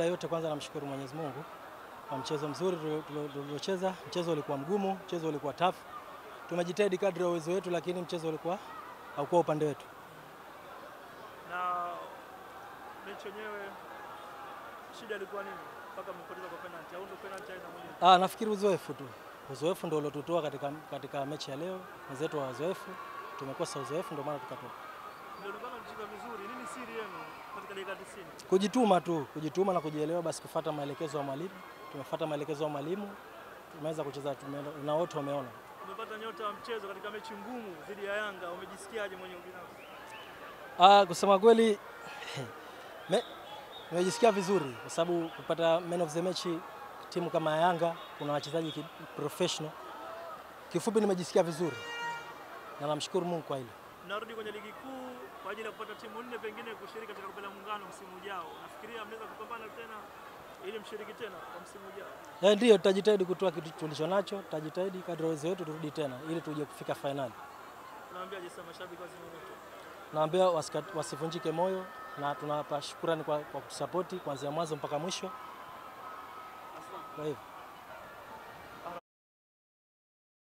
Yote kwanza namshukuru Mwenyezi Mungu kwa mchezo mzuri tuliocheza. Mchezo ulikuwa mgumu, mchezo ulikuwa tough. Tumejitahidi kadri ya uwezo wetu, lakini mchezo ulikuwa haukuwa upande wetu. Na mechi yenyewe shida ilikuwa nini mpaka mpoteza kwa penalty? Au ndo penalty haina mwenyewe? Nafikiri uzoefu tu. Uzoefu ndio uliotutoa katika mechi ya leo. Wenzetu wa uzoefu, tumekosa uzoefu ndio maana tukatoka. Ndio bana, mcheza vizuri. Nini siri yenu katika dakika 90? Kujituma tu, kujituma na kujielewa, basi kufuata maelekezo ya mwalimu. Tumefuata maelekezo ya mwalimu. Tumeweza kucheza na wote wameona. Umepata nyota wa mchezo katika mechi ngumu dhidi ya Yanga, umejisikiaje mwenyewe binafsi? Kusema kweli nimejisikia vizuri kwa sababu kupata man of the match timu kama ya Yanga, kuna wachezaji professional. Kifupi nimejisikia vizuri na namshukuru Mungu kwa hilo. Narudi kwenye ligi kuu kwa ajili ya kupata timu nne pengine kushiriki katika kombe la muungano msimu ujao. Nafikiria mnaweza kupambana tena ili mshiriki tena kwa msimu ujao. Ndio, tutajitahidi kutoa kitu tulicho nacho, tutajitahidi kadri uwezo wetu turudi tena ili tuje kufika finali. Naambia je, mashabiki wa Simba wote? Naambia wasivunjike moyo na tunawapa shukrani kwa kutusapoti kuanzia mwanzo mpaka mwisho. Kwa hivyo